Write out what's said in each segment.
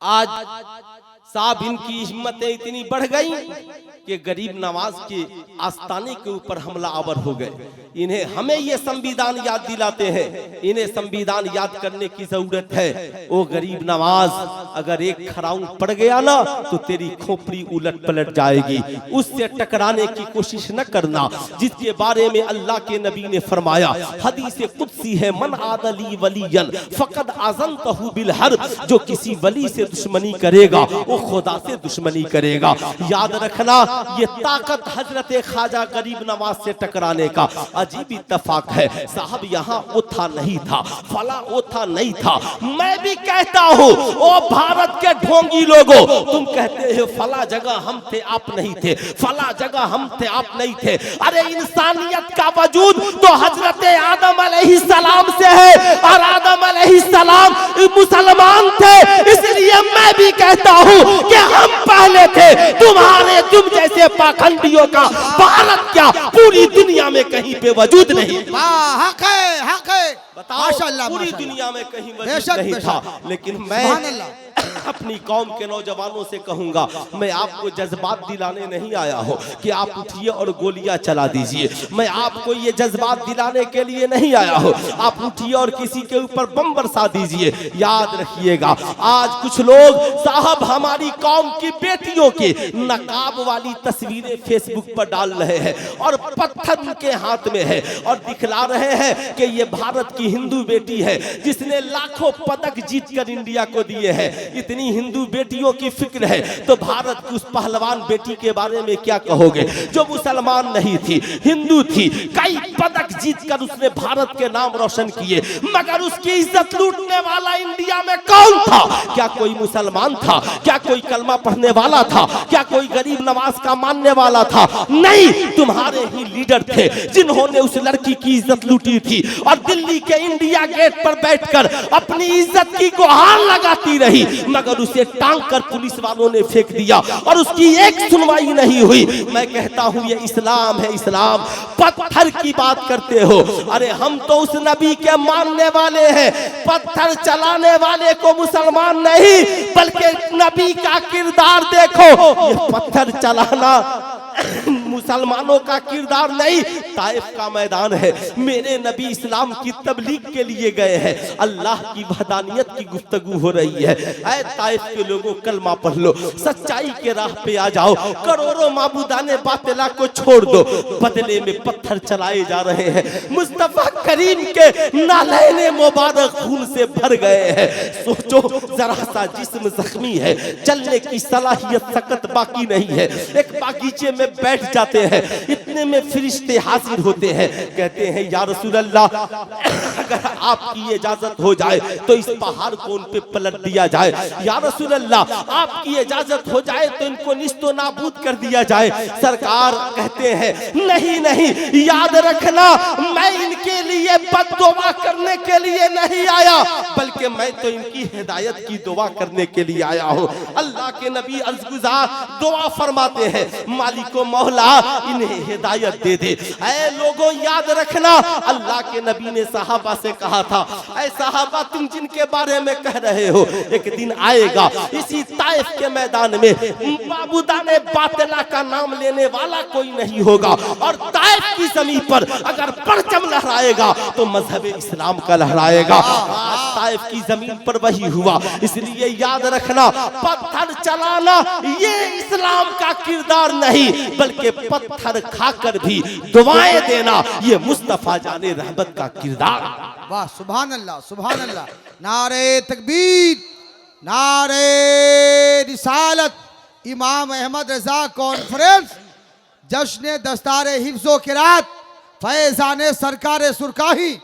आज साहब इनकी हिम्मतें इतनी बढ़ गई कि गरीब नवाज के आस्ताने के ऊपर हमला आवर हो गए। इन्हें हमें ये संविधान याद दिलाते हैं, इन्हें संविधान याद करने की जरूरत है। ओ गरीब नवाज, अगर एक खराउन पड़ गया ना तो तेरी खोपड़ी उलट पलट जाएगी। उससे टकराने की कोशिश न करना, जिसके बारे में अल्लाह के नबी ने फरमाया, हदीस कुदसी है, मन आदली वलियन फकद आज़नतहु बिल हर्ब। जो किसी वली से दुश्मनी करेगा वो खुदा से दुश्मनी करेगा। याद रखना, ये ताकत हजरत ख्वाजा गरीब नवाज से टकराने का अजीब इत्तेफाक है। साहब यहाँ ओथा नहीं था, फला ओथा नहीं था। मैं भी कहता हूँ, ओ भारत के ढोंगी लोगों, तुम कहते हो फला जगह हम थे आप नहीं थे, फला जगह हम थे आप नहीं थे। अरे इंसानियत का वजूद तो हजरत आदम अलैहिस्सलाम से है, और आदम अलैहिस्सलाम मुसलमान थे। इसलिए मैं भी कहता हूँ कि हम पहले थे। तुम्हारे तुम जैसे पाखंडियों का भारत क्या पूरी दुनिया में कहीं पे वजूद नहीं। हक है, हक है। बताओ, पूरी दुनिया में कहीं वजूद नहीं था। लेकिन मैं अपनी कौम के नौजवानों से कहूंगा, मैं आपको जज्बात दिलाने नहीं आया हूं कि आप उठिए और गोलियां चला दीजिए। मैं आपको ये जज्बात दिलाने के लिए नहीं आया हूं, आप उठिए और किसी के ऊपर बम बरसा दीजिए। याद रखिएगा, आज कुछ लोग साहब हमारी कौम की बेटियों की नकाब वाली तस्वीरें फेसबुक पर डाल रहे हैं और पत्थर उनके हाथ में है और दिखला रहे हैं कि ये भारत की हिंदू बेटी है जिसने लाखों पदक जीतकर इंडिया को दिए हैं। इतनी हिंदू बेटियों की फिक्र है तो भारत की उस पहलवान बेटी के बारे में क्या कहोगे जो मुसलमान नहीं थी, हिंदू थी, कई पदक जीतकर उसने भारत के नाम रोशन किए, मगर उसकी इज्जत लूटने वाला इंडिया में कौन था? क्या कोई मुसलमान था? क्या कोई कलमा पढ़ने वाला था? क्या कोई गरीब नवाज का मानने वाला था? नहीं, तुम्हारे ही लीडर थे जिन्होंने उस लड़की की इज्जत लूटी थी और दिल्ली के इंडिया गेट पर बैठकर अपनी इज्जत की गुहार लगाती रही, मगर उसे टांग कर पुलिस वालों ने फेंक दिया और उसकी एक सुनवाई नहीं हुई। मैं कहता हूं ये इस्लाम है, इस्लाम। पत्थर की बात करते हो, अरे हम तो उस नबी के मानने वाले हैं। पत्थर चलाने वाले को मुसलमान नहीं बल्कि नबी का किरदार देखो। ये पत्थर चलाना मुसलमानों का किरदार नहीं, ताइफ का मैदान है। मेरे नबी इस्लाम की तबलीग के लिए गए हैं। अल्लाह की वहदानियत की गुफ्तगू हो रही है। ऐ ताइफ के लोगों, कलमा पढ़ लो, सच्चाई के राह पे आ जाओ, करोड़ों माबूदाने बातिला को छोड़ दो। बदले में पत्थर चलाए जा रहे हैं। मुस्तफा करीम के नालैने मुबारक खून से भर गए हैं। सोचो, जरा सा जिस्म जख्मी है, चलने की सलाहियत सकत बाकी नहीं है। एक बागीचे में बैठ जाते हैं, इतने में फरिश्ते हाजिर होते हैं, कहते हैं या रसूल अल्लाह, अगर आपकी इजाजत हो जाए तो इस पहाड़ को उन पे पलट दिया जाए। या रसूल अल्लाह, आपकी इजाजत हो जाए तो इनको निस्तो नाबूद कर दिया जाए। सरकार कहते हैं नहीं नहीं, याद रखना, मैं इनके लिए बद्दुआ करने के लिए नहीं आया, बल्कि मैं तो इनकी हिदायत की दुआ करने के लिए आया हूँ। अल्लाह के नबी अर्ज़गुज़ार दुआ फरमाते हैं, मालिको मौला इन्हें हिदायत दे दे। ऐ लोगों, याद रखना, अल्लाह के नबी ने सहाबा से कहा था, ऐ सहाबा, तुम जिनके बारे में कह रहे हो, एक दिन आएगा इसी ताइफ के मैदान में माबूदाने बातिला का नाम लेने वाला कोई नहीं होगा, और ताइफ की जमीन पर अगर परचम लहराएगा तो मजहब इस्लाम का लहराएगा। आज ताइफ की जमीन पर वही हुआ। इसलिए याद रखना, पत्थर चलाना ये इस्लाम का किरदार नहीं, बल्कि पत्थर खाकर भी दुआएं देना ये मुस्तफा जाने रहमत का किरदार। वाह, सुभान अल्लाह, सुभान अल्लाह। नारे तकबीर, नारे रिसालत। इमाम अहमद रजा कॉन्फ्रेंस, जश्न दस्तारे हिफ्ज़ो क़िरात, फैज़ाने सरकारे सुरकाही।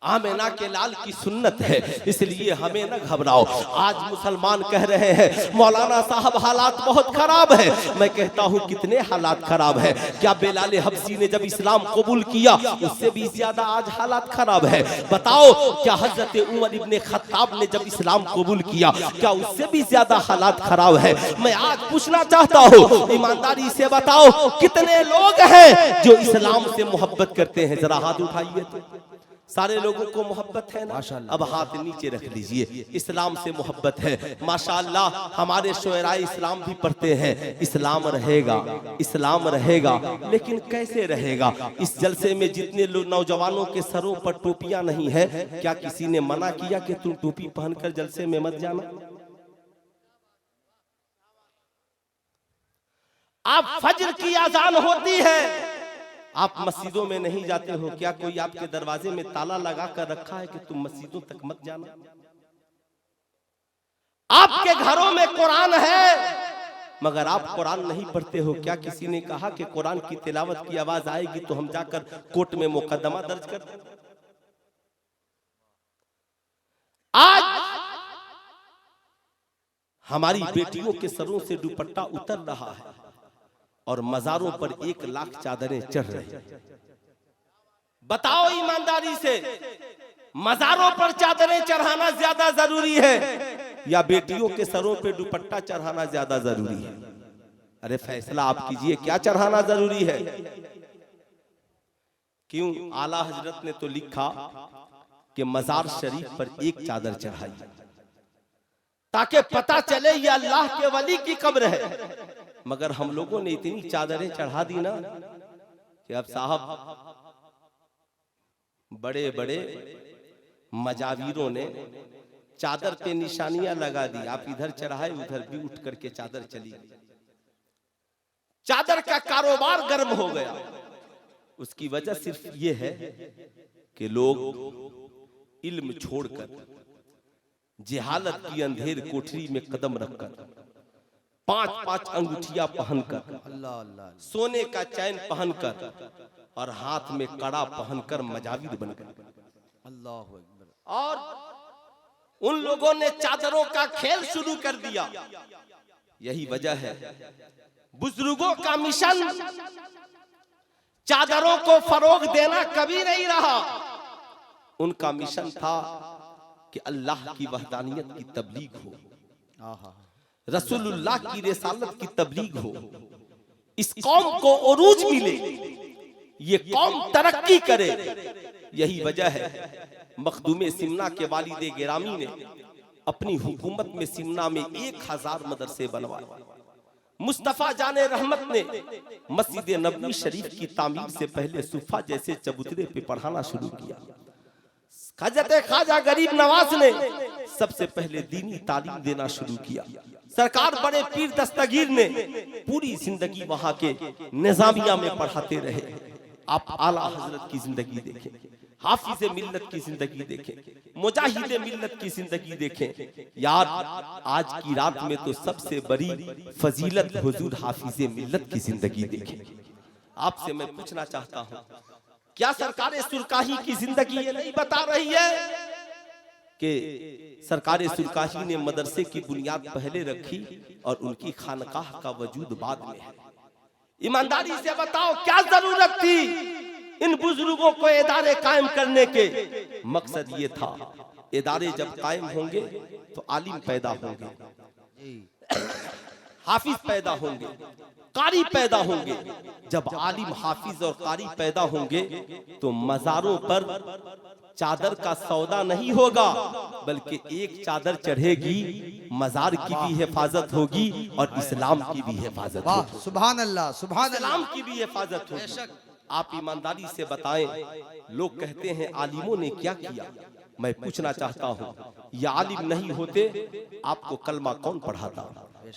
आमिना के लाल की सुन्नत है, इसलिए हमें न घबराओ। आज मुसलमान कह रहे हैं मौलाना साहब हालात बहुत खराब है। मैं कहता हूँ कितने हालात खराब है। क्या बेलाल हबशी ने जब इस्लाम कबूल किया उससे भी ज्यादा आज हालात खराब है? बताओ, क्या हजरत उमर इब्ने खत्ताब ने जब इस्लाम कबूल किया क्या उससे भी ज्यादा हालात खराब है? मैं आज पूछना चाहता हूँ, ईमानदारी से बताओ, कितने लोग हैं जो इस्लाम से मोहब्बत करते हैं? जरा हाथ उठाइए तो। सारे लोगों को मोहब्बत है ना? माशाअल्लाह। अब हाथ नीचे रख लीजिए, इस्लाम से मोहब्बत है माशाअल्लाह। हमारे शोराए इस्लाम भी पढ़ते हैं, इस्लाम रहेगा, इस्लाम रहेगा, लेकिन कैसे रहेगा? इस जलसे में जितने लोग नौजवानों के सरों पर टोपियां नहीं है, क्या किसी ने मना किया कि तुम टोपी पहनकर जलसे में मत जाना? आप फज्र की अजान होती है, आप मस्जिदों में नहीं जाते हो, क्या कोई आपके दरवाजे में ताला लगा कर रखा है कि तुम मस्जिदों तक मत जाना? आपके घरों में कुरान है मगर आप कुरान नहीं पढ़ते हो, क्या किसी ने कहा कि कुरान की तिलावत की आवाज आएगी तो हम जाकर कोर्ट में मुकदमा दर्ज कर दें? आज हमारी बेटियों के सरों से दुपट्टा उतर रहा है और मजारों पर 1 लाख चादरें चढ़ रही हैं। बताओ ईमानदारी से, मजारों पर चादरें चढ़ाना ज्यादा जरूरी है या बेटियों के सरों पे दुपट्टा चढ़ाना ज्यादा जरूरी है? अरे फैसला आप कीजिए, क्या चढ़ाना जरूरी है? क्यों? आला हजरत ने तो लिखा कि मजार शरीफ पर 1 चादर चढ़ाई ताकि पता चले ये अल्लाह के वली की कब्र है। मगर हम लोगों ने इतनी चादरें चढ़ा दी ना कि अब साहब बड़े बड़े मजावीरों ने चादर पे निशानियां लगा दी, आप इधर चढ़ाए उधर भी उठ करके चादर चली। चादर का कारोबार गर्म हो गया। उसकी वजह सिर्फ ये है कि लोग इल्म छोड़कर जिहालत की अंधेर कोठरी में कदम रखकर 5-5 अंगूठियां पहनकर, अल्लाह अल्लाह, सोने का चैन पहनकर और हाथ में कड़ा पहनकर मजावीर बन गए। अल्लाह अकबर। और उन लोगों ने चादरों का खेल शुरू कर दिया। यही वजह है बुजुर्गों का मिशन चादरों को फरोग देना कभी नहीं रहा। उनका मिशन था कि अल्लाह की वहदानियत की तबलीग हो, रसूलुल्लाह की रिसालत की तबलीग हो, इस कौम को उरूज मिले, ये कौम तरक्की करे। यही वजह है मखदूमे सिमना के वालिद गिरामी ने अपनी हुकूमत में सिमना में 1000 मदरसे बनवाए। मुस्तफा जाने रहमत ने मस्जिद नबवी शरीफ की तामीर से पहले सुफा जैसे चबूतरे पे पढ़ाना शुरू किया। हजरत ख्वाजा गरीब नवाज ने सबसे पहले दीनी तालीम देना शुरू किया। सरकार बड़े पीर दस्तगीर ने पूरी जिंदगी वहां के निजामिया में पढ़ाते रहे। आप आला हजरत की जिंदगी देखें, हाफिज मिल्लत की जिंदगी देखें, मुजाहिद मिल्लत की जिंदगी देखें। यार आज की रात में तो सबसे बड़ी फजीलत हुजूर हाफिज मिल्लत की जिंदगी देखें। आपसे मैं पूछना चाहता हूं, क्या सरकार सुरकाही की जिंदगी ये नहीं बता रही है कि सरकार सुरकाही ने मदरसे की बुनियाद पहले रखी और उनकी खानकाह का वजूद बाद में है? ईमानदारी से बताओ, क्या जरूरत थी इन बुजुर्गों को इदारे कायम करने के? मकसद ये था इदारे जब कायम होंगे तो आलिम पैदा होंगे, हाफिज पैदा होंगे, कारी पैदा होंगे। जब आलिम हाफिज और कारी पैदा होंगे तो मजारों पर चादर का सौदा नहीं होगा, बल्कि एक चादर चढ़ेगी, मजार की भी हिफाजत होगी और इस्लाम की भी हिफाजत होगी। सुभान अल्लाह, सुभान अल्लाह, इस्लाम की भी हिफाजत होगी। आप ईमानदारी से बताएं, लोग कहते हैं आलिमों ने क्या किया? मैं पूछना चाहता हूं, ये आलिम नहीं होते आपको कलमा कौन पढ़ाता?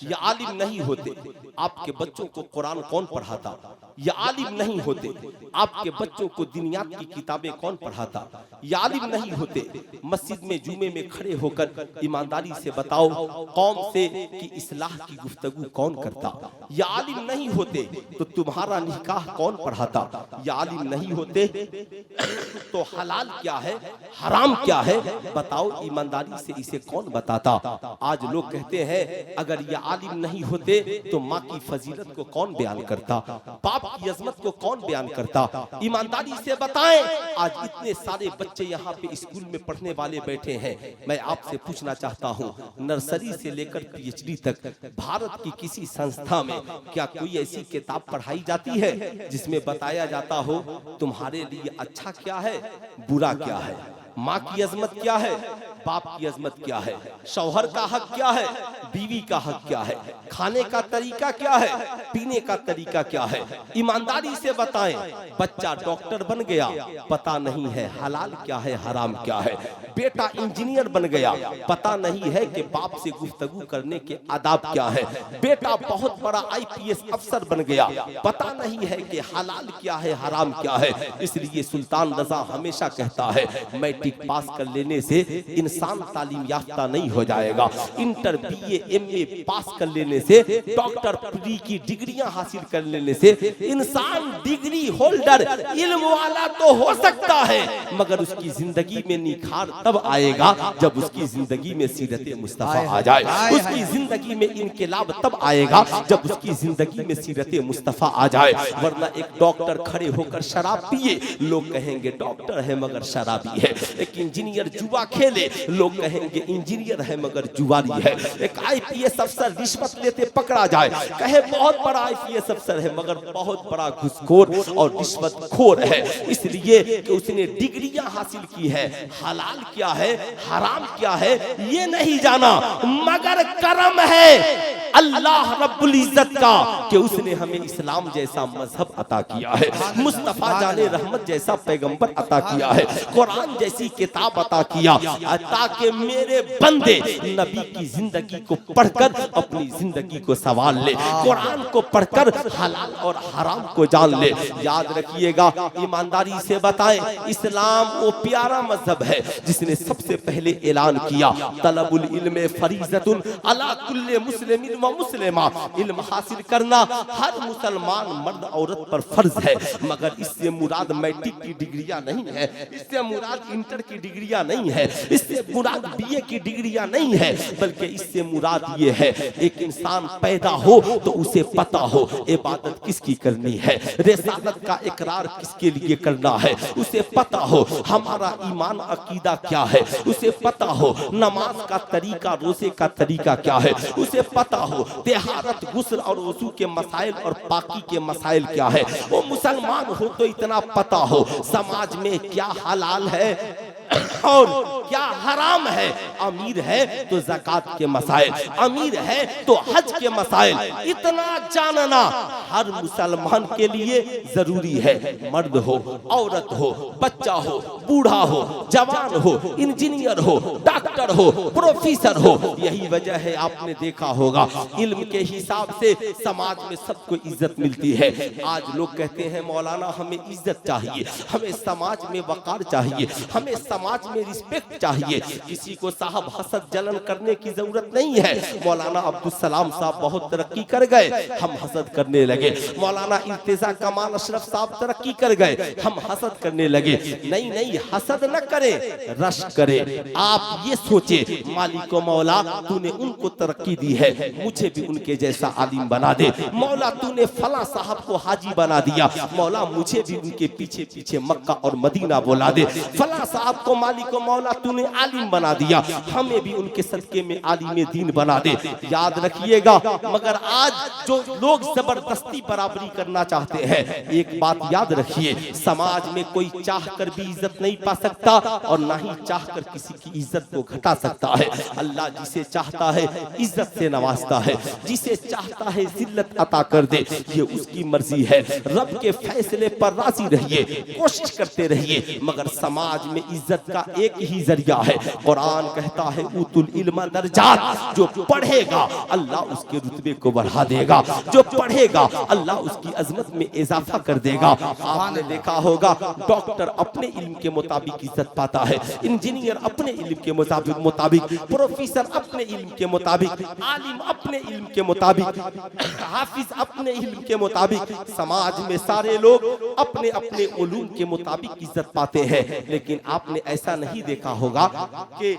ये आलिम नहीं होते आपके बच्चों को कुरान कौन पढ़ाता? ये आलिम नहीं होते आपके बच्चों को दिनियात की किताबें कौन पढ़ाता? ये आलिम नहीं होते मस्जिद में जुमे में खड़े होकर ईमानदारी से बताओ कौम से कि इस्लाह की गुफ्तगू कौन करता? ये आलिम नहीं होते तो तुम्हारा निकाह कौन पढ़ाता? ये आलिम नहीं होते तो हलाल क्या है हराम क्या है बताओ ईमानदारी से इसे कौन बताता? आज लोग कहते हैं अगर ये आलिम नहीं होते तो माँ की फजीलत को कौन बयान करता, बाप की अजमत को कौन बयान करता? ईमानदारी से बताएं। आज इतने सारे बच्चे यहाँ पे स्कूल में पढ़ने वाले बैठे हैं, मैं आपसे पूछना चाहता हूँ, नर्सरी से लेकर PhD तक भारत की किसी संस्था में क्या कोई ऐसी किताब पढ़ाई जाती है जिसमें बताया जाता हो तुम्हारे लिए अच्छा क्या है, बुरा क्या है, माँ की अजमत क्या है, बाप की अजमत क्या है, शौहर का हक क्या है, बीवी का हक क्या है, खाने का तरीका क्या है, पीने का तरीका क्या है? ईमानदारी से बताएं। बच्चा डॉक्टर बन गया, पता नहीं है हलाल क्या है, हराम क्या है। बेटा इंजीनियर बन गया, पता नहीं है कि बाप से गुफ्तगू करने के आदाब क्या है। बेटा बहुत बड़ा IPS अफसर बन गया, पता नहीं है कि हलाल क्या है, हराम क्या है। इसलिए सुल्तान रजा हमेशा कहता है, मैट्रिक पास कर लेने से इंसान तालीम याफ्ता नहीं हो जाएगा, इंटर BA MA पास कर लेने से, डॉक्टर PhD की डिग्रियां हासिल कर लेने से इंसान डिग्री होल्डर इल्म वाला तो हो सकता है, मगर उसकी जिंदगी में निखार तब आएगा जब उसकी जिंदगी में सीरत मुस्तफा आ जाए। उसकी जिंदगी में इनकलाब तब आएगा जब उसकी जिंदगी में सीरत मुस्तफा आ जाए। वरना एक डॉक्टर खड़े होकर शराब पिए, लोग कहेंगे डॉक्टर है मगर शराबी है। एक इंजीनियर जुआ खेले, लोग कहेंगे इंजीनियर है मगर जुआरी है। एक IPS अफसर रिश्वत लेते पकड़ा जाए, कहे बहुत बड़ा IPS अफसर है मगर बहुत बड़ा घुसखोर और रिश्वतखोर है, इसलिए कि उसने डिग्रियां हासिल की है। हलाल क्या है, हराम क्या है ये नहीं जाना, मगर करम है अल्लाह रब्बुल इज्जत का कि उसने हमें इस्लाम जैसा मजहब अता किया है, मुस्तफा जाने रहमत जैसा पैगंबर अता किया है, कुरान जैसी किताब अता किया, ताकि मेरे बंदे नबी की जिंदगी को पढ़कर अपनी जिंदगी को सवाल ले, कुरान को पढ़कर हलाल और हराम को जान ले। याद रखिएगा, ईमानदारी से बताएं, इस्लाम वो प्यारा मजहब है जिसने सबसे पहले ऐलान किया, तलबुल इल्म फरीज़तुन अला कुल्ले मुस्लिमिन व मुस्लिमा। इल्म हासिल करना हर मुसलमान मर्द औरत पर फर्ज है, मगर इससे मुराद मैट्रिक की डिग्रियां नहीं है, इससे मुराद इंटर की डिग्रियां नहीं है, इससे मुराद BA की डिग्रियां नहीं है, बल्कि इससे मुराद ये है एक इंसान पैदा हो तो उसे पता हो इबादत किसकी करनी है, रिसालत का इकरार किसके लिए करना है, उसे पता हो हमारा ईमान अकीदा क्या है, उसे पता हो नमाज का तरीका, रोजे का तरीका क्या है, उसे पता हो तिहारत, गुस्ल और वज़ू के मसाइल और पाकी के मसाइल क्या है। वो मुसलमान हो तो इतना पता हो समाज में क्या हलाल है और क्या हराम है। अमीर है तो ज़कात के मसाइल, अमीर है तो हज के मसाइल, इतना जानना हर मुसलमान के लिए जरूरी है। मर्द हो, औरत हो, बच्चा हो, बूढ़ा हो, जवान हो, इंजीनियर हो, डॉक्टर हो, प्रोफेसर हो। यही वजह है आपने देखा होगा इल्म के हिसाब से समाज में सबको इज्जत मिलती है। आज लोग कहते हैं मौलाना हमें इज्जत चाहिए, हमें समाज में वकार चाहिए, हमें समाज में रिस्पेक्ट चाहिए। किसी को साहब हसद जलन करने की जरूरत नहीं है। मौलाना अब्दुल सलाम साहब बहुत तरक्की कर गए, हम हसद करने लगे। मौलाना इर्तिजा कमाल अशरफ साहब तरक्की कर गए, हम हसद करने लगे। नहीं नहीं, हसद न करे, रश्क करे। आप ये सोचे मालिको मौला तूने उनको तरक्की दी है, मुझे भी उनके जैसा आलिम बना दे। मौला तूने फला साहब को हाजी बना दिया, मौला मुझे भी उनके पीछे पीछे मक्का और मदीना बोला दे। फला साहब को मालिको मौला तूने आलिम बना दिया, हमें भी उनके सदके में आलिम दीन बना दे। याद रखिएगा, मगर आज जो लोग जबरदस्ती बराबरी करना चाहते हैं, एक बात याद रखिए, समाज में कोई चाह कर भी इज्जत नहीं पा सकता और ना ही चाह कर किसी की इज्जत को घटा सकता है। अल्लाह जिसे चाहता है इज्जत से नवाजता है, जिसे चाहता है जिल्लत अता कर दे, ये उसकी मर्जी है। रब के फैसले पर राजी रहिए, कोशिश करते रहिए, मगर समाज में इज्जत का एक ही जरिया है। कुरान कहता है उतुल इल्म दर्जात, जो पढ़ेगा अल्लाह उसके रुतबे को बढ़ा देगा, जो पढ़ेगा अल्लाह उसकी अजमत में इजाफा कर देगा। आपने देखा होगा डॉक्टर अपने इल्म के मुताबिक इज्जत पाता है, इंजीनियर अपने इल्म के मुताबिक, प्रोफेसर अपने इल्म के मुताबिक, आलिम अपने इल्म के मुताबिक, हाफिज अपने इल्म के मुताबिक। समाज में सारे लोग अपने अपने उलूम के मुताबिक इज्जत पाते हैं, लेकिन आपने ऐसा नहीं देखा होगा कि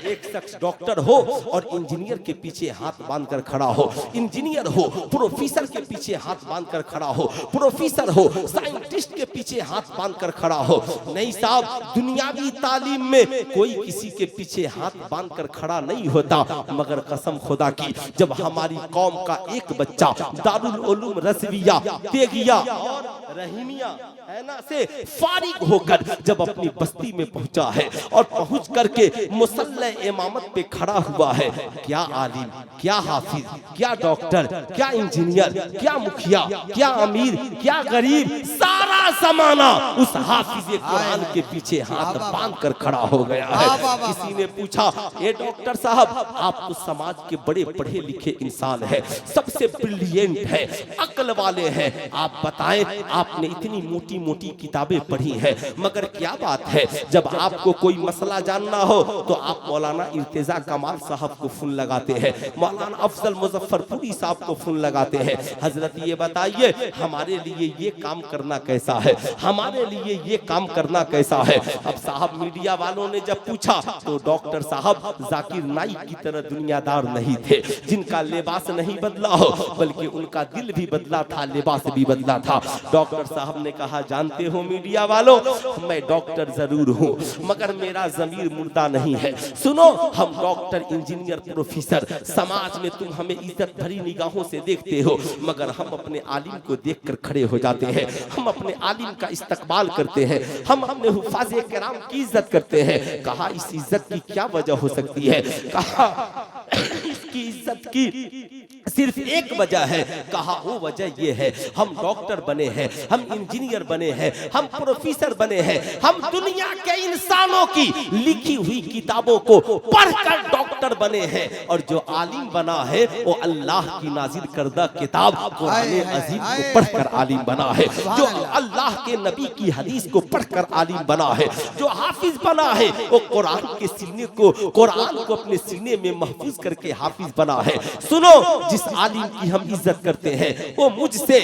एक शख्स डॉक्टर हो और इंजीनियर के पीछे हाथ बांधकर खड़ा हो, इंजीनियर हो प्रोफेसर के पीछे हाथ बांधकर खड़ा हो, प्रोफेसर हो साइंटिस्ट के पीछे हाथ बांधकर खड़ा हो। नहीं साहब, दुनियावी तालीम में कोई किसी के पीछे हाथ बांधकर खड़ा नहीं होता, मगर कसम खुदा की जब हमारी कौम का एक बच्चा दारुल उलूम रज़विया, तेगिया और रहीमिया है ना से फारिग होकर जब अपनी बस्ती में पहुंचा है और पहुंच करके मुसल्ले इमामत पे खड़ा हुआ है, क्या आलिम, क्या हाफिज, क्या डॉक्टर, क्या इंजीनियर, क्या मुखिया, क्या अमीर, क्या गरीब, सारा जमाना उस हाफिज कुरान के पीछे हाथ बांध कर खड़ा हो गया है। किसी ने पूछा, ए डॉक्टर साहब, आप तो समाज के बड़े पढ़े लिखे इंसान हैं, सबसे ब्रिलियंट है, अक्ल वाले हैं, आप बताएं आपने इतनी मोटी मोटी किताबें पढ़ी हैं, मगर क्या बात है जब आपको कोई मसला जानना हो तो आप मौलाना इर्तिजा कमाल साहब को फोन लगाते हैं, मौलाना अफजल मुजफ्फरपुरी साहब को फोन लगाते हैं, हजरत ये बताइए हमारे लिए ये काम करना कैसा है, हमारे लिए ये काम करना कैसा है। अब साहब मीडिया वालों ने जब पूछा तो डॉक्टर साहब जाकिर नाइक की तरह दुनियादार नहीं थे, जिनका लिबास नहीं बदला हो बल्कि उनका दिल भी बदला था, लिबास भी बदला था। डॉक्टर साहब ने कहा, जानते हो मीडिया वालों, मैं डॉक्टर जरूर हूँ मगर मेरा जमीर मुर्दा नहीं है। सुनो, हम डॉक्टर, इंजीनियर, प्रोफेसर, समाज में तुम हमें इज्जत भरी निगाहों से देखते हो, मगर हम अपने आलिम को देखकर खड़े हो जाते हैं, हम अपने आलिम का इस्तकबाल करते हैं, हम अपने हुफाज़े किराम की इज्जत करते हैं। कहा इस इज्जत की क्या वजह हो सकती है? कहा इसकी इज्जत की सिर्फ एक वजह है। कहा वो वजह ये है, हम डॉक्टर बने हैं, हम इंजीनियर बने हैं, हम प्रोफेसर बने हैं, हम दुनिया के इंसानों की लिखी हुई किताबों को पढ़कर डॉक्टर बने हैं, और जो आलिम बना है वो अल्लाह की नाजिल करदा किताब कुरान अजीम को पढ़कर आलिम बना है, जो अल्लाह के नबी की हदीस को पढ़कर आलिम बना है, जो हाफिज बना है वो कुरान के सीने को, कुरान को अपने सीने में महफूज करके हाफिज बना है। सुनो, जिस आलिम की हम इज्जत करते हैं वो मुझसे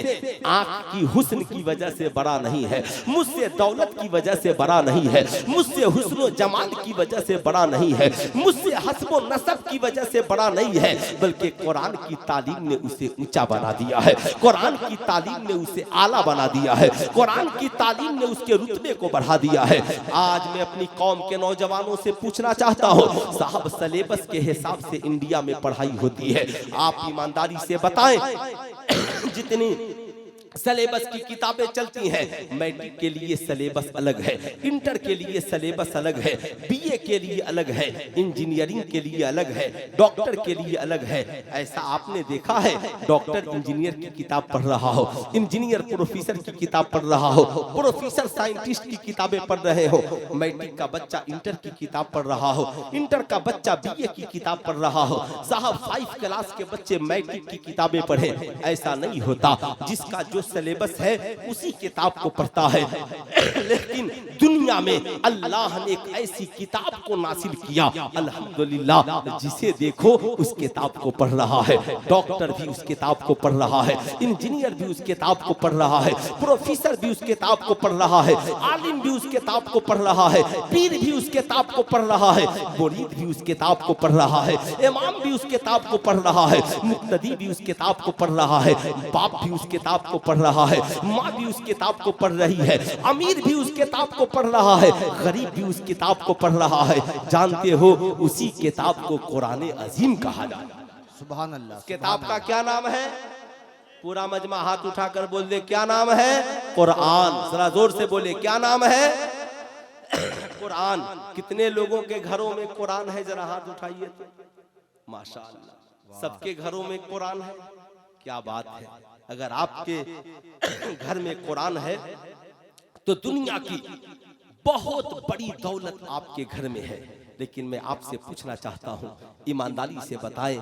आंख की हुस्न की वजह से बड़ा नहीं है, मुझसे दौलत की वजह से बड़ा नहीं है, मुझसे हुस्न जमाल की वजह से बड़ा नहीं है, मुझसे हस्बो नसब की वजह से बड़ा नहीं है, बल्कि कुरान की तालीम ने उसे ऊंचा बना दिया है, कुरान की तालीम ने उसे आला बना दिया है, कुरान की तालीम ने उसके रुतबे को बढ़ा दिया है। आज मैं अपनी कौम के नौजवानों से पूछना चाहता हूँ, साहब सिलेबस के हिसाब से इंडिया में पढ़ाई होती है, आप ईमानदारी से बताएं जितनी सिलेबस की किताबें चलती हैं, मैट्रिक के लिए सिलेबस अलग है, इंटर के लिए सिलेबस अलग है, बीए के लिए अलग है, इंजीनियरिंग के लिए अलग है, डॉक्टर के लिए अलग है। ऐसा आपने देखा है डॉक्टर इंजीनियर की किताब पढ़ रहा हो, इंजीनियर प्रोफेसर की किताब पढ़ रहा हो, प्रोफेसर साइंटिस्ट की किताबें पढ़ रहे हो, मैट्रिक का बच्चा इंटर की किताब पढ़ रहा हो, इंटर का बच्चा बीए की किताब पढ़ रहा हो, साहब 5 क्लास के बच्चे मैट्रिक की किताबें पढ़े? ऐसा नहीं होता। जिसका जो सिलेबस है उसी किताब को पढ़ता है। लेकिन दुनिया में अल्लाह ने एक ऐसी किताब को नासिल किया, अल्हम्दुलिल्लाह, जिसे देखो उस किताब को पढ़ रहा है, डॉक्टर भी उस किताब को पढ़ रहा है, इंजीनियर भी उस किताब को पढ़ रहा है, प्रोफेसर भी उस किताब को पढ़ रहा है, आलिम भी उस किताब को पढ़ रहा है, पीर भी उस किताब को पढ़ रहा है, मुरीद भी उस किताब को पढ़ रहा है, इमाम भी उस किताब को पढ़ रहा है, मुक्तदी भी उस किताब को पढ़ रहा है, बाप भी उस किताब को पढ़ रहा है, माँ भी उस किताब को पढ़ रही है, अमीर भी उस किताब को पढ़ रहा है, गरीब भी उस किताब को पढ़ रहा है। जानते हो उसी किताब को कुरान अजीम कहा जाता है। सुभान अल्लाह। किताब का क्या नाम है? पूरा मजमा हाथ उठाकर बोल दे, क्या नाम है? कुरान। जरा जोर से बोले, क्या नाम है? कुरान। कितने लोगों के घरों में कुरान है? जरा हाथ उठाइए तो। माशाअल्लाह, सबके घरों में कुरान है। क्या बात है। अगर आपके घर में कुरान है तो दुनिया की बहुत बड़ी दौलत आपके घर में है। लेकिन मैं आपसे पूछना चाहता हूँ, ईमानदारी से बताएं,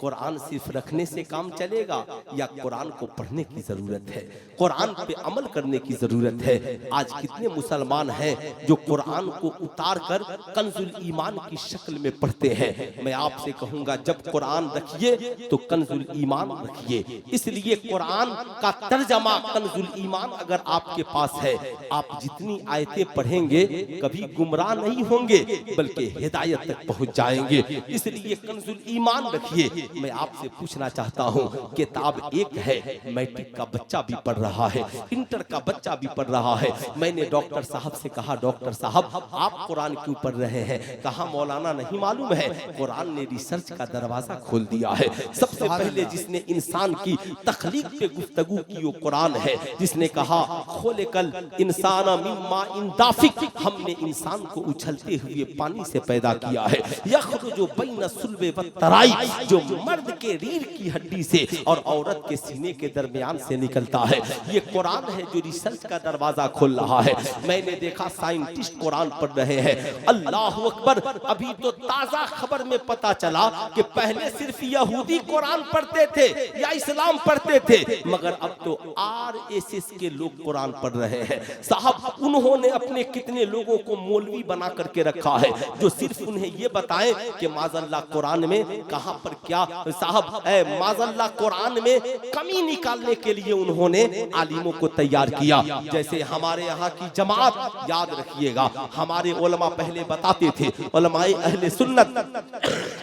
कुरान सिर्फ रखने से काम चलेगा या कुरान को पढ़ने की जरूरत है, कुरान पे अमल करने की जरूरत है? आज कितने मुसलमान हैं जो कुरान को उतार कर कंजुल ईमान की शक्ल में पढ़ते हैं? मैं आपसे कहूंगा, जब कुरान रखिए तो कंजुल ईमान रखिए। इसलिए कुरान का तर्जमा कंजुल ईमान अगर आपके पास है, आप जितनी आयतें पढ़ेंगे कभी गुमराह नहीं होंगे बल्कि हिदायत तक पहुंच जाएंगे। इसलिए कंजुल ईमान रखिए। मैं आपसे पूछना चाहता हूं, किताब एक है, मैट्रिक का बच्चा भी पढ़ रहा है, इंटर का बच्चा भी पढ़ रहा है। मैंने डॉक्टर साहब से कहा, डॉक्टर साहब आप कुरान क्यों पढ़ रहे हैं? कहा मौलाना नहीं मालूम है, कुरान ने रिसर्च का दरवाजा खोल दिया है। सबसे पहले जिसने इंसान की तख्लीक पे गुफ्तगू की वो कुरान है, जिसने कहा खोलेकल इंसान मिम्मा इंदाफिक, हमने इंसान को उछलते हुए पानी से पैदा किया है। यखरुजु बैन सुल्बे व तराई, जो मर्द के रीढ़ की हड्डी से और औरत के सीने के दरमियान से निकलता है। ये कुरान है जो रिसर्च का दरवाजा खोल रहा है। मैंने देखा साइंटिस्ट कुरान पढ़ रहे हैं। अल्लाह अकबर। अभी तो ताजा खबर में पता चला कि पहले सिर्फ यहूदी कुरान पढ़ते थे या इस्लाम पढ़ते थे, मगर अब तो आरएसएस के लोग कुरान पढ़ रहे हैं। साहब उन्होंने अपने कितने लोगों को मौलवी बना करके रखा है जो सिर्फ उन्हें ये बताएं कि माज़अल्लाह कुरान में कहां पर क्या, साहब माज़अल्लाह कुरान में कमी निकालने के लिए उन्होंने आलिमों को तैयार किया। जैसे हमारे यहाँ की जमात, याद रखिएगा, हमारे उलमा पहले बताते थे, उलमाए अहले सुन्नत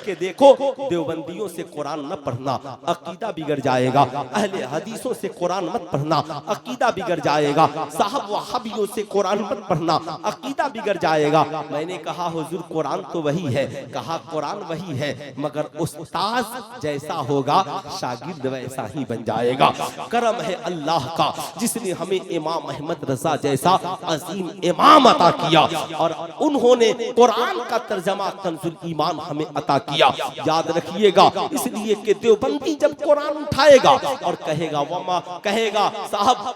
के देखो देवबंदियों से कुरान न पढ़ना, अकीदा बिगड़ जाएगा। अहले हदीसों से कुरान मत पढ़ना, अकीदा बिगड़ जाएगा। साहब वहाबियों से कुरान मत पढ़ना, अकीदा बिगड़ जाएगा। मैंने कहा हुजूर कुरान तो वही है, कहा कुरान वही है, मगर उस्ताद जैसा होगा शागिर्द वैसा ही बन जाएगा। करम है अल्लाह का जिसने हमें इमाम अहमद रजा जैसा अजीम इमाम अता किया और उन्होंने कुरान का तर्जमा कंजुल ईमान हमें अता किया। याद रखिएगा, इसलिए कि देवबंदी जब कुरान उठाएगा और कहेगा वमा, कहेगा साहब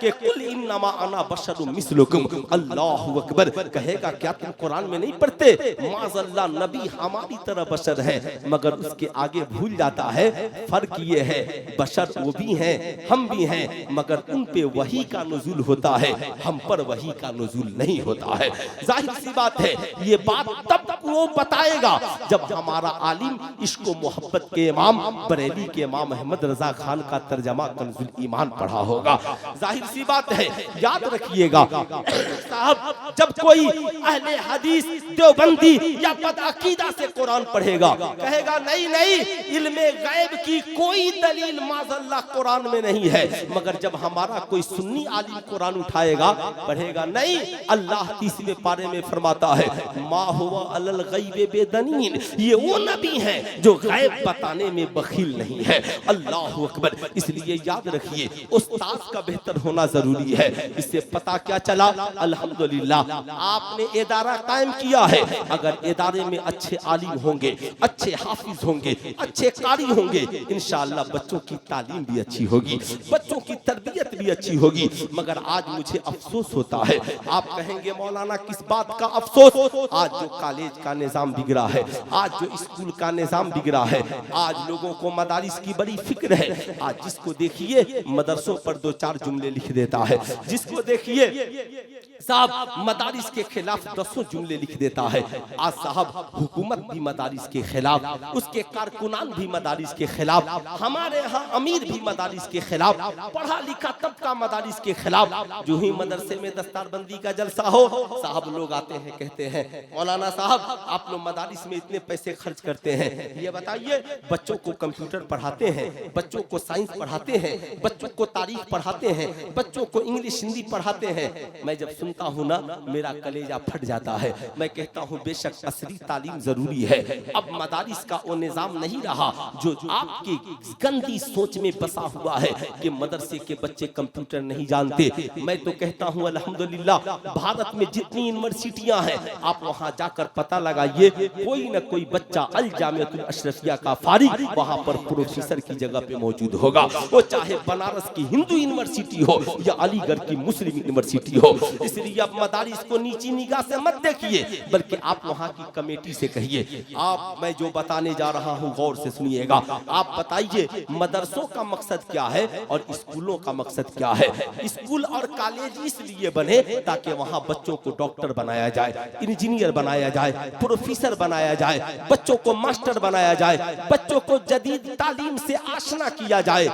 कि कुल इन्नमा अना बशरुम मिस्लुकुम, अल्लाहु अकबर, कहेगा क्या तुम कुरान में नहीं पढ़ते? माज़अल्लाह नबी हमारी तरह बशर है, मगर उसके आगे भूल जाता है फर्क ये है, बशर वो भी हैं हम भी हैं, मगर उन पे वही का नुज़ूल होता है, हम पर वही का नुज़ूल नहीं होता है। जाहिर सी बात है, ये बात तब वो बताएगा जब हमारा आलिम इश्क़ मोहब्बत के इमाम बरेली के इमाम अहमद रजा खान का तर्जमा कंजुल ईमान पढ़ा होगा। जाहिर सी बात है, याद रखिएगा साहब, जब कोई अहले हदीस देवबंदी या बदअकीदा से कुरान पढ़ेगा, कहेगा नहीं नहीं, इल्मे गैब की कोई दलील माज़अल्लाह कुरान में नहीं है, मगर जब हमारा कोई सुन्नी आलिम कुरान उठाएगा पढ़ेगा, नहीं, अल्लाह 30वें पारे में फरमाता है मा हुवा अलल गैबे बेदनीन, ये वो नबी है जो गैब बताने में बखील नहीं है। अल्लाह अकबर। इसलिए याद रखिए उस्ताद का बेहतर होना जरूरी है। इससे पता क्या चला, अल्हम्दुलिल्लाह आपने इदारा कायम किया है, अगर इदारे में अच्छे आलिम होंगे, अच्छे हाफिज होंगे, अच्छे कारी होंगे, इंशाअल्लाह बच्चों की तालीम भी अच्छी होगी, बच्चों की तरबियत भी अच्छी होगी। मगर आज मुझे अफसोस होता है, आप कहेंगे मौलाना किस बात का अफसोस? आज जो कॉलेज का निजाम बिगड़ा है, आज जो स्कूल का निजाम बिगड़ा है, आज लोगों को मदारिस की बड़ी फिक्र है। आज जिसको देखिए मदरसों पर 2-4 जुमले लिख देता है, जिसको देखिए साहब मदारिस के खिलाफ 10 जुमले लिख देता है। आज साहब हुकूमत भी मदारिस के खिलाफ, उसके कारकुनान भी मदारिस के खिलाफ, हमारे यहाँ अमीर भी मदारिस के खिलाफ, पढ़ा लिखा तबका मदारिस के खिलाफ। जो ही मदरसे में दस्तारबंदी का जलसा हो, साहब लोग आते हैं, कहते हैं मौलाना साहब आप लोग मदारिस में इतने पैसे खर्च करते हैं, ये बताइए बच्चों को कंप्यूटर पढ़ाते हैं, बच्चों को साइंस पढ़ाते हैं, बच्चों को तारीख पढ़ाते हैं, बच्चों को इंग्लिश हिंदी पढ़ाते हैं। मैं जब सुनता हूँ ना मेरा कलेजा फट जाता है। मैं कहता हूँ बेशक असली तालीम जरूरी है, अब मदारिस का वो निजाम नहीं रहा जो आपकी गंदी सोच में बसा हुआ है कि मदरसे के बच्चे कंप्यूटर नहीं जानते। मैं तो कहता हूँ अल्हम्दुलिल्लाह, भारत में जितनी यूनिवर्सिटियां हैं आप वहां जाकर पता लगाइए, कोई न कोई बच्चा अल जामियातुल अशरफिया का फारिग वहां पर प्रोफेसर की जगह पे मौजूद होगा। वो चाहे बनारस की हिंदू यूनिवर्सिटी हो या अलीगढ़ की मुस्लिम यूनिवर्सिटी हो। इसलिए आप मदारिस को नीची निगाह से मत देखिए, बल्कि आप वहां की कमेटी से कहिए। आप, मैं जो बताने जा रहा हूं गौर से सुनिएगा। आप बताइए मदरसों का मकसद क्या है और स्कूलों का मकसद क्या है। स्कूल और कॉलेज इसलिए बने ताकि वहां बच्चों को डॉक्टर बनाया जाए, इंजीनियर बनाया जाए, प्रोफेसर बनाया जाए, बच्चों को मास्टर बनाया जाए, बच्चों को जदीद तालीम से आशना किया जाए।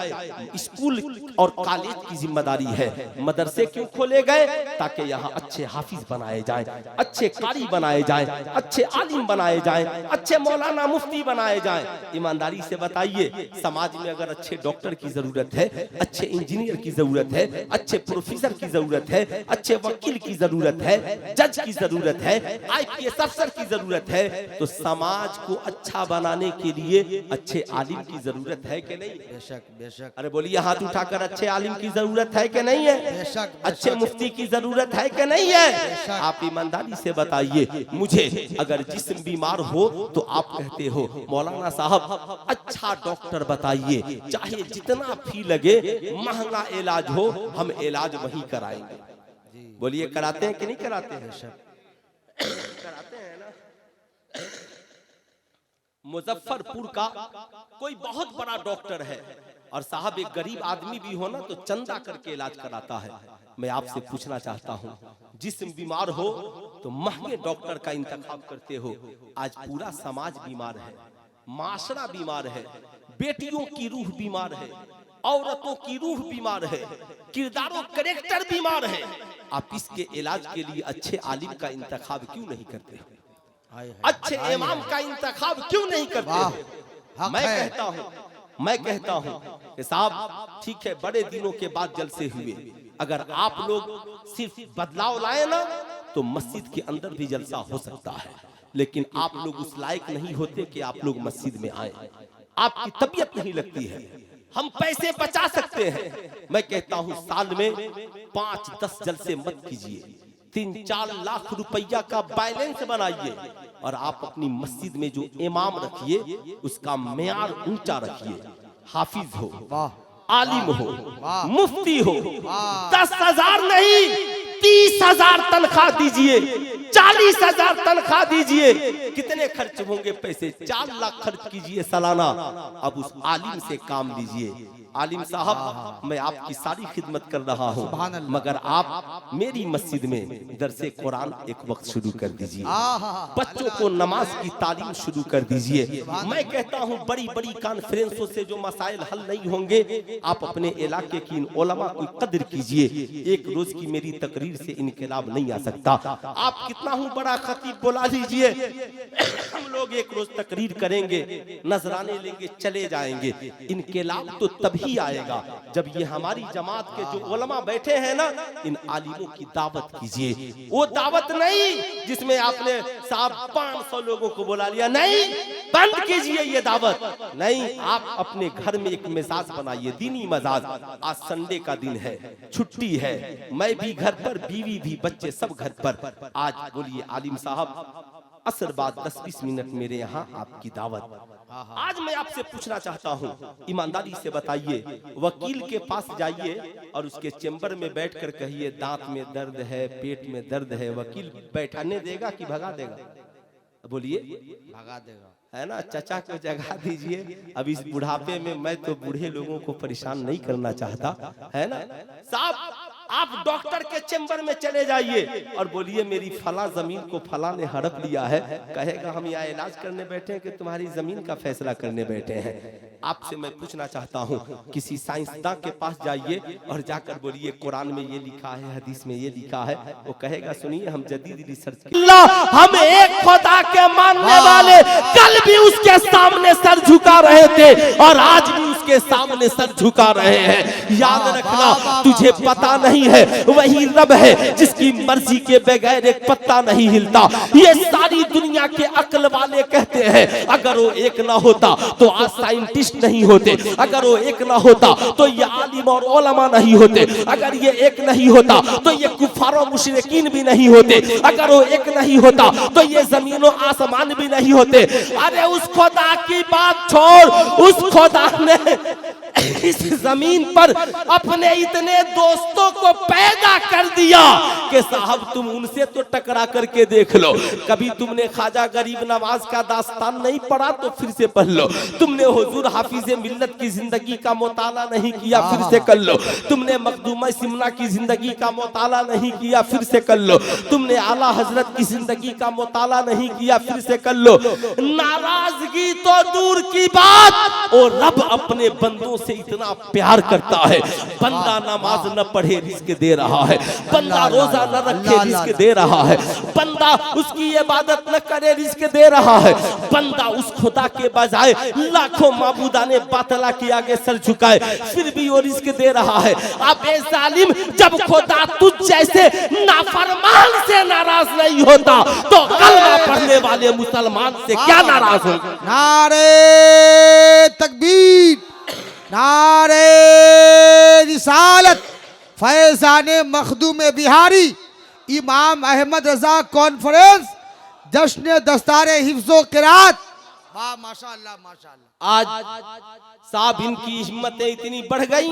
स्कूल और कॉलेज की जिम्मेदारी है। मदरसे क्यों खोले गए? ताकि यहाँ अच्छे हाफिज बनाए जाएं, अच्छे कारी बनाए जाएं, अच्छे आलिम बनाए जाएं, अच्छे मौलाना मुफ्ती बनाए जाएं। ईमानदारी से बताइए, समाज में अगर अच्छे डॉक्टर की जरूरत है, अच्छे इंजीनियर की जरूरत है, अच्छे प्रोफेसर की जरूरत है, अच्छे वकील की जरूरत है, जज की जरूरत है, IPS अफसर की जरूरत है, तो समाज को अच्छा बनाने के लिए अच्छे आलिम की जरूरत है कि नहीं? बेशक बेशक। अरे बोलिए हाथ उठाकर, अच्छे आलिम की जरूरत है कि नहीं है? बेशक। अच्छे मुफ्ती की जरूरत है कि नहीं है? आप ईमानदारी से बताइए। मुझे अगर जिस्म बीमार हो तो आप कहते हो मौलाना साहब अच्छा डॉक्टर बताइए, चाहे जितना फी लगे, महंगा इलाज हो, हम इलाज वही कराएंगे। बोलिए कराते हैं कि नहीं कराते हैं? कराते हैं ना। मुजफ्फरपुर का कोई बहुत बड़ा डॉक्टर है और साहब एक गरीब आदमी भी हो ना तो चंदा करके इलाज कराता है। मैं आपसे पूछना चाहता हूँ, जिस्म बीमार हो तो महंगे डॉक्टर का इंतखाब करते हो। आज पूरा समाज बीमार है, माशरा बीमार है, बेटियों की रूह बीमार है, औरतों की रूह बीमार है, किरदारों करेक्टर बीमार है। आप इसके इलाज के लिए अच्छे आलिम का इंतखाब क्यों नहीं करते? अच्छे इमाम का इंतखाब क्यों नहीं करते? मैं कहता हूँ कि साहब ठीक है, बड़े दिनों के बाद जलसे हुए, अगर आप लोग सिर्फ बदलाव लाए ना तो मस्जिद के अंदर भी जलसा हो सकता है, लेकिन आप लोग उस लायक नहीं होते कि आप लोग मस्जिद में आए। आपकी तबीयत नहीं लगती है। हम पैसे बचा सकते हैं। मैं कहता हूँ साल में 5-10 जलसे मत कीजिए, 3-4 लाख रुपया का बैलेंस बनाइए और आप अपनी मस्जिद में जो इमाम रखिए उसका मेयार ऊंचा रखिए। हाफिज हो, आलिम हो, मुफ्ती हो, 10,000 नहीं 30,000 तनख्वाह दीजिए, 40,000 तनख्वाह दीजिए। कितने खर्च होंगे पैसे? 4 लाख खर्च कीजिए सालाना। अब उस आलिम से काम लीजिए। आलिम साहब, मैं आपकी सारी खिदमत कर रहा हूँ, मगर आप मेरी मस्जिद में दरसे कुरान एक वक्त शुरू कर दीजिए, बच्चों को नमाज की तालीम शुरू कर दीजिए। मैं कहता हूँ बड़ी बड़ी कॉन्फ्रेंसों से जो मसाइल हल नहीं होंगे, आप अपने इलाके की इन उलमा की कदर कीजिए। एक रोज की मेरी तकरीर से इनकलाब नहीं आ सकता। आप कितना हूँ बड़ा खतीब बुला लीजिए, हम लोग एक रोज तकरीर करेंगे, नजराने लेंगे, चले जाएंगे। इनकलाब तो तभी आएगा जब ये हमारी जमात के जो उलमा बैठे हैं ना, इन आलिमों की दावत कीजिए। वो दावत नहीं जिसमें आपने साहब 500 लोगों को बुला लिया, नहीं, बंद कीजिए ये दावत। नहीं, आप अपने घर में एक मिजाज बनाइए, दीनी मिजाज। आज संडे का दिन है, छुट्टी है, मैं भी घर पर, बीवी भी, बच्चे सब घर पर। आज बोलिए आलिम साहब, असर बाद 10-20 मिनट मेरे यहाँ आपकी दावत। आज मैं आपसे पूछना चाहता हूँ, ईमानदारी से बताइए, वकील के पास जाइए और उसके चेंबर में बैठकर कहिए दांत में दर्द है, पेट में दर्द है, वकील बैठाने देगा कि भगा देगा? बोलिए, भगा देगा, है ना? चचा को जगा दीजिए। अब इस बुढ़ापे में मैं तो बूढ़े लोगों को परेशान नहीं करना चाहता, है ना साहब। आप डॉक्टर के चेंबर में चले जाइए और बोलिए मेरी फला जमीन को फला ने हड़प लिया है। कहेगा हम यहाँ इलाज करने बैठे हैं कि तुम्हारी जमीन का फैसला करने बैठे हैं? आपसे मैं पूछना चाहता हूँ, किसी साइंसदान के पास जाइए और जाकर बोलिए कुरान में ये लिखा है, हदीस में ये लिखा है। वो कहेगा सुनिए हम जदीद रिसर्च हम एक खुदा के मानने वाले कल भी उसके सामने सर झुका रहे थे और आज भी के सामने सर झुका रहे हैं। याद रखना, तुझे पता नहीं है वही रब है जिसकी मर्जी के बगैर एक पत्ता नहीं हिलता। ये सारी दुनिया के अक्ल वाले कहते हैं अगर वो एक ना होता तो आज साइंटिस्ट नहीं होते, अगर वो एक ना होता तो ये आलिम और उलमा नहीं होते, अगर ये एक नहीं होता तो ये कुफार और मुशरिकीन भी नहीं होते, अगर वो एक नहीं होता तो ये जमीन और आसमान भी नहीं होते। अरे उस खुदा की बात छोड़, उस खुदा ने इस जमीन पर अपने इतने दोस्तों को पैदा कर दिया कि साहब तुम उनसे तो टकरा करके देख लो। कभी तुमने ख्वाजा गरीब नवाज का दास्तान नहीं पढ़ा तो फिर से पढ़ लो। तुमने हुजूर हाफिज़े मिल्लत की जिंदगी का मुताला नहीं किया, फिर से कर लो। तुमने मखदूमा सिमना की जिंदगी का मुताला नहीं किया, फिर से कर लो। तुमने आला हजरत की जिंदगी का मुताला नहीं किया, फिर से कर लो। नाराजगी तो दूर की बात, और रब अपने बंदों से इतना प्यार करता है। बंदा नमाज न पढ़े रिस्क दे रहा है, बंदा रोजा न रखे रिस्क दे रहा है, बंदा उसकी इबादत न करे रिस्क दे रहा है, बंदा उस खुदा के बजाय लाखों माबूदाने बातला के आगे सर झुकाए फिर भी वो रिस्क दे रहा है। अब ए जालिम, जब खुदा तुझ जैसे नाफरमान से नाराज नहीं होता तो कलमा पढ़ने वाले मुसलमान से क्या नाराज होगा? नारे तकबीर, नारे रिसालत, फैज़ाने मखदूम बिहारी, इमाम अहमद रजा कॉन्फ्रेंस, जश्न दस्तारे हिफ्ज़ो क़िरात। वाह माशाअल्लाह माशाअल्लाह। आज साहब इनकी हिम्मतें इतनी बढ़ गई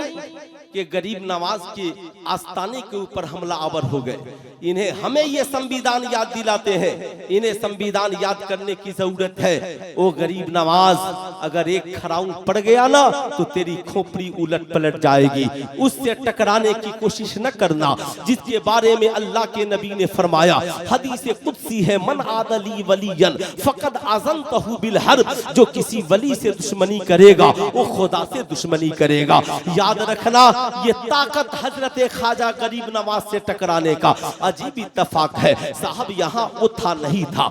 कि गरीब नवाज के आस्ताने के ऊपर हमला आवर हो गए। इन्हें हमें ये संविधान याद दिलाते हैं, इन्हें संविधान याद करने की जरूरत है। ओ गरीब नवाज, अगर एक खराउन पड़ गया ना तो तेरी खोपड़ी उलट पलट जाएगी। उससे टकराने की कोशिश न करना जिसके बारे में अल्लाह के नबी ने फरमाया, हदीस कुदसी है, मन आदली वलियन फकद आज़नतहु बिल हर्ब। जो किसी वली से दुश्मनी करेगा वो खुदा से दुश्मनी करेगा। याद रखना, ये ताकत हजरत ख्वाजा गरीब नवाज से टकराने का अजीब इत्तफाक है। साहब यहाँ वो था नहीं था।